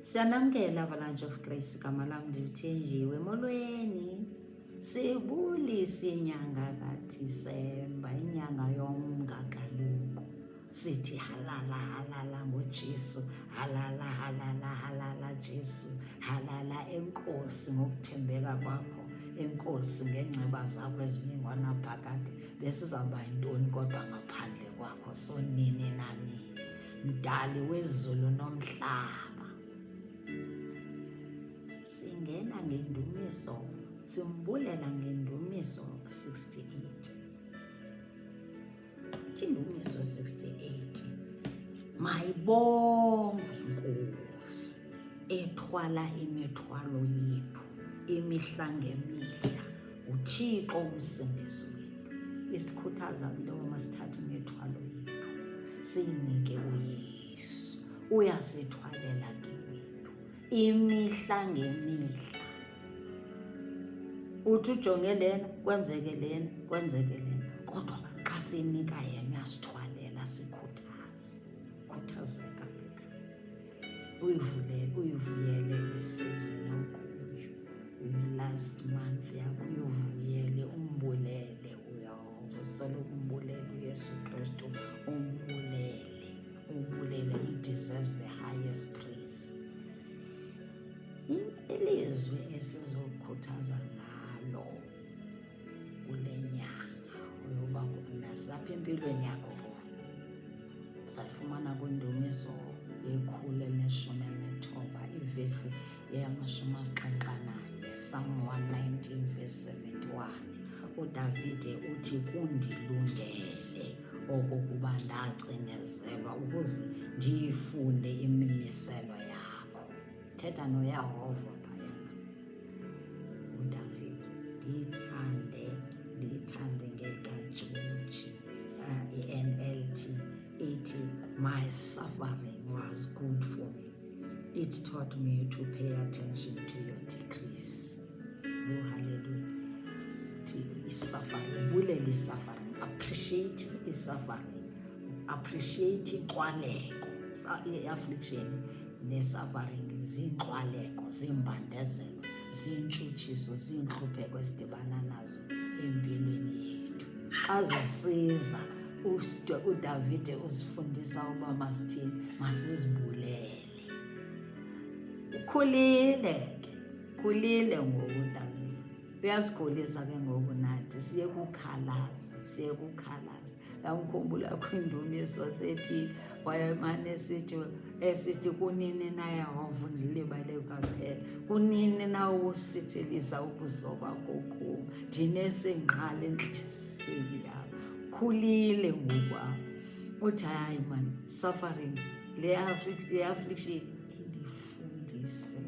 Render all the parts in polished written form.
Siyanamkela Avalanche of Grace, igama lam ndilithenjiwe. Molweni, sibulisa inyanga kaDisemba, inyanga yomnga kaloku. Sithi halala halala ngoJesu, halala halala halala Jesu, halala enkosi ngokuthembeka kwakho, enkosi ngeenceba zakho ezimingwana phakade. Besizawuba yintoni kodwa ngaphandle kwakho, sonini nanini, mdali wezulu nomhlaba. Singena ngendumiso, simbulela ngendumiso 68. Indumiso 68. Mayibongwe inkosi ethwala imithwalo yethu imihla ngemihla, uThixo umsindisi wethu. Isikhuthaza into masithathe imithwalo yethu siyinike uYesu, uyasithwalela kiwethu imihla ngemihla. Uthi ujonge lena kwenzeke lena kwenzeke lena, kodwa xa sinika yena uyasithwalela. Khuthazeka beka, uyivuyele isizini okuyo, last month yakho uyivuyele, umbulele uyasoloku umbulele uYesu Kristu, umbulele. He deserves the highest praise. Ilizwi esizokhuthaza ngalo kule nyanga uyoba nasapha empilweni yakho salifumana kwindumiso ye119, ivesi ye-71, Psalm 119 verse 71. uDavide uthi kundilungele okokuba ndacinezelwa ukuze ndiyifunde imimiselo yakho. Thetha noYehova phayana uDavide, ndiyithande ngekaJoji. I-NLT ithi, my suffering was good for me. It taught me to pay attention to your decrees. Oh, hallelujah. Suffering, bulele suffering, appreciate suffering, appreciate inxwaleko. I-affliction ne-suffering ziinxwaleko, ziimbandezelo, ziintshutshiso, ziinhlupheko esidibana nazo empilweni yethu. Xa zisiza, uDavide usifundisa uba masithini, masizibulele. Khulile ngoku uDavide. Uyasikhulisa ke ngoku nathi siye kukhalaza. Yamkhumbula kwindumiso 30 wayemane esithi kunini na Yehova ndilibale kwaphela, kunini na usithilisa ubuso bakho kum, ndinesingqala entliziyweni yam. Khulile ngoku apha. Uthi hayi man, suffering, le affliction indifundise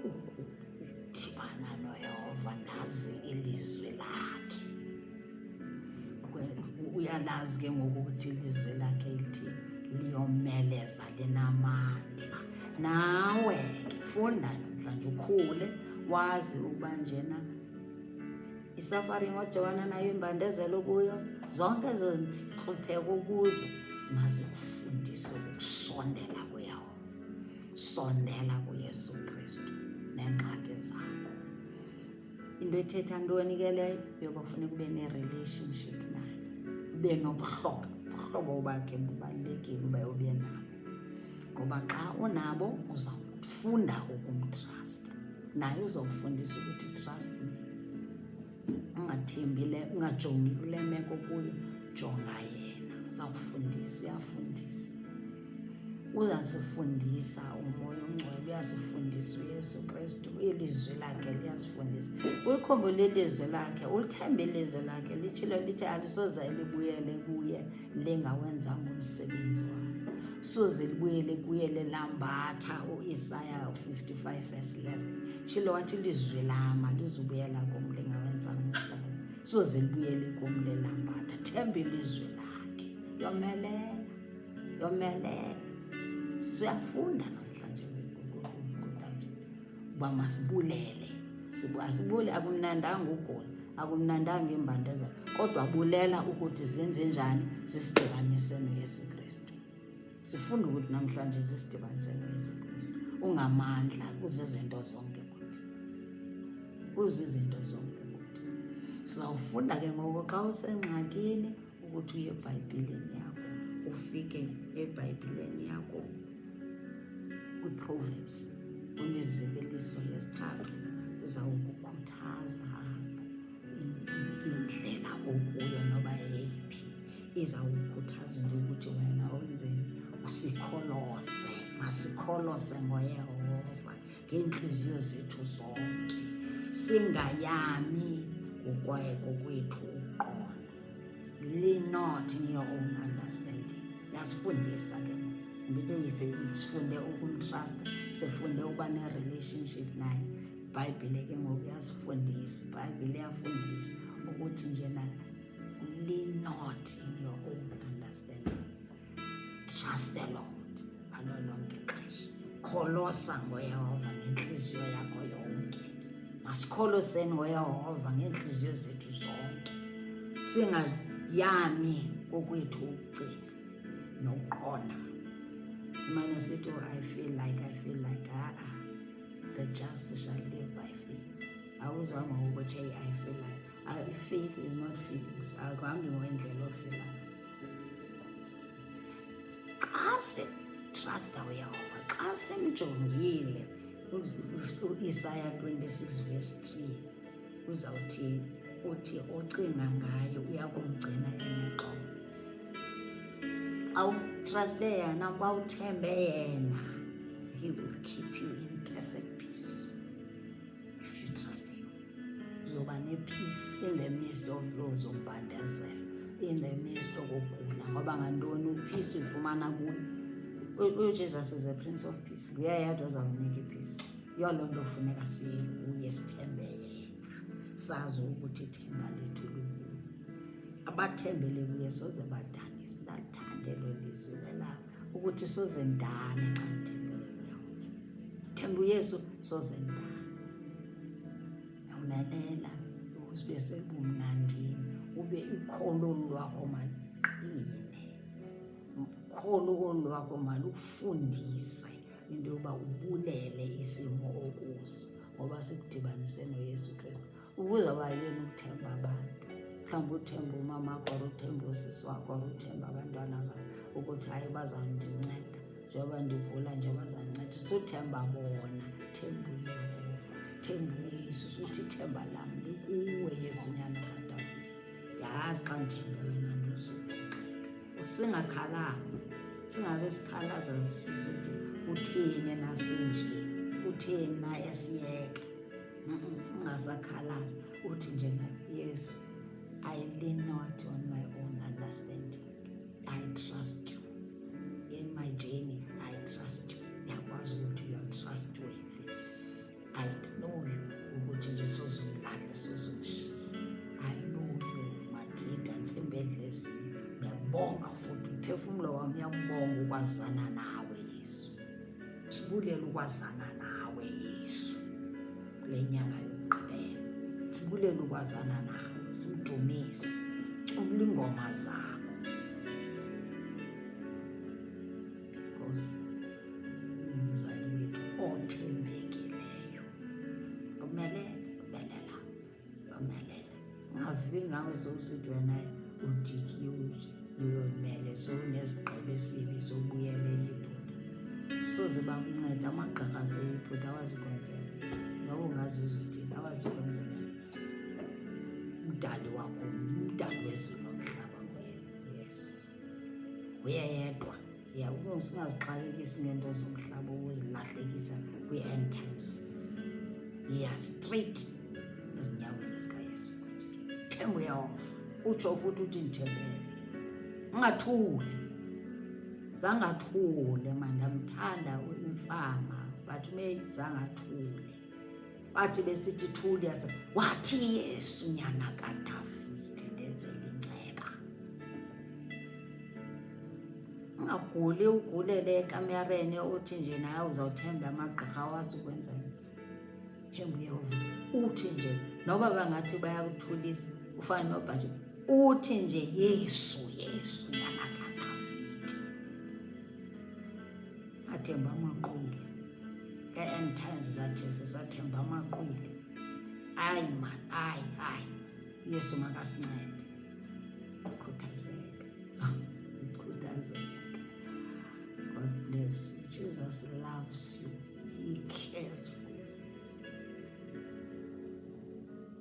ukudibana noYehova, ndazi ilizwi lakhe. Uyalazi ke ngoku ukuthi ilizwi lakhe lithi liyomeleza, linamandla. Nawe ke funda namhlanje, ukhule wazi ukuba njena i-suffering odibana nayo, imbandezelo kuyo, zonke ezo nhlupheko kuzo mazikufundise ukusondela kuYehova, sondela kuYesu Kristu neengxaki zakho. Into ethetha ntoni ke leyo? Yoba kufuneka ube ne-relationship naye, ube nobuhlobo bakhe bubalulekile uba ube nabo, ngoba xa unabo uzawufunda ukumtrasta, naye uzawufundisa ukuthi trust me. Ungathembile, ungajongi kule meko kuyo, jonga yena. Uzawufundisa, uyafundisa. Uzasifundisa uMoya oNgcwele, uyasifundisa uYesu Kristu, ilizwi lakhe liyasifundisa. Ulikhumbule ilizwi lakhe, ulithembe ilizwi lakhe, litshilo lithi alisoze libuyele kuye lingawenzanga umsebenzi walo. Soze libuyele kuye lilambatha. uIsaya 55 verse 11 tshilo wathi ilizwi lama lizubuyela kum lingawenzanga umsebenzi, soze libuyele kum lilambatha. Themba ilizwi lakhe, yomelela. Siyafunda namhlanje uba masibulele. Asibule, akumnandanga ugula, akumnandanga imbandezelo, kodwa bulela ukuthi zenze njani, zisidibanise noYesu Kristu. Sifunda ukuthi namhlanje zisidibanise noYesu Kristu. ungamandla kuzizinto zonke kuthi, kuzizinto zonke kuthi. Sizawufunda ke ngoku xa usengxakini ukuthi uye eBhayibhileni yakho, ufike eBhayibhileni yakho kwiProverbs, kwimizekeliso yesithathu, izawukukhuthaza indlela okuyo noba yeyiphi, izawukukhuthaza into yokuthi wena wenzeni, usikholose, masikholose ngoYehova ngeentliziyo zethu zonke, singayami ngokwethu uqonda. Lean not in your own understanding. Yasifundisa ke ndithi sifunde ukumtrust, sifunde ukuba ne-relationship naye. iBhayibhile ke ngoku yasifundisa, iBhayibhile yafundisa ukuthi njena lean not in your own understanding. Trust the Lord ngalo lonke ixesha. Kholosa ngoYehova ngenhliziyo yakho yonke. Masikholoseni ngoYehova ngeentliziyo zethu zonke, singayami kokwethu ukucinga nokuqonda. Imane sithi I feel like, the just shall live by faith. Awuzwanga ukuthi I feel like. Faith is not feelings. Akuhambi ngokwendlela ofilayo. Xa sitrasta uYehova, xa simjongile, Isaiah 26 verse 3 uzawuthi uthi ocinga ngayo uyakumgcina enexolo. Awutraste yena, bawuthembe yena, he will keep you in perfect peace. If you trust him, uzoba ne-peace in the midst of those umbandezelo, in the midst okugula. Ngoba ngantoni upeace uyifumana kuyo? UJesus is a Prince of Peace. Nguye yedwa ozawunika ipeace. Yiyo loo nto funeka siye sithembe yena, sazi ukuthi ithemba lethu likuye. Abathembele kuye soze badane. Singathande lo lizwi lelapha ukuthi soze ndane xa ndithembele kuye. Themba uYesu soze ndane. Umelela ube sebumnandini, ube ukholo lwakho maqine. Ukholo lwakho malufundise into yoba ubulele isimo okuso, ngoba sikudibanise noYesu Kristu. Ukuze abayeni ukuthemba abantu, mhlawumbi uthemba umama wakho, or uthemba usisi wakho, or uthemba abantwana bakho ukuthi hayi bazawundinceda njengoba ndigula nje bazandinceda. Suthemba bona, themba uYehova, themba uYesu. Suthi ithemba lam likuwe Yesu nyana kaDavide. Yazi xa ndithembe wena ndizophoxeka. Singakhalazi, singabe sikhalaza sisithi uthini nasinje, uthini na esiyeka. Ungasakhalazi, uthi nje Yesu, I lean not on my own understanding. I trust you. In my journey, I trust you. Yakwazi ukuthi you are trustworthy. I know you ukuthi nje sozumlahla, sozumshiya. I know you madida ntsimbedlezini. Ngiyabonga futhi umphefumulo wami uyabonga ukwazana nawe Yesu. Sibulela ukwazana nawe Yesu kule nyanga yokugqibela. Sibulela ukwazana nawe, simdumise, ubulingoma zakho. Because umzali wethu othembekileyo. Umelela. Ungavili ngawe sowusithi wena udikiwe uyomele, sowunezigqibo esibi sobuyele eyiphutha. Soze bakunceda amagqirha seyiphutha awazikwenzela. Noba ungazizo uthini awazikwenzela nisi. Umdali wakho, umdali wezulu nomhlaba nguYesu. Uye yedwa. Ungazixakekisi ngento zomhlaba ukuzilahlekisa kwi-end times. Straight ezinyaweni zikaYesu Kristu. Themba uYehova. Utsho futhi uthi ndithembele. Ungathuli. Zangathule mandamthanda umfama, but zangathule. Bathi besithi thuli yase, wathi Yesu nyana kaDavide ndenzele inceba. Ungaguli ugulele ekamereni uthi nje naye uzawuthemba amagqirha awasikwenza nisi. Themba uYehova. Uthi nje noba bangathi bayakuthulisa ufana nobhaji, uthi nje Yesu nyana kaDavide. Athemba amaqoli, ka-end times zathi sisathemba amaquli. Hayi man, hayi Yesu makasincede. Khuthazeka. God bless you. Jesus loves you. He cares for you.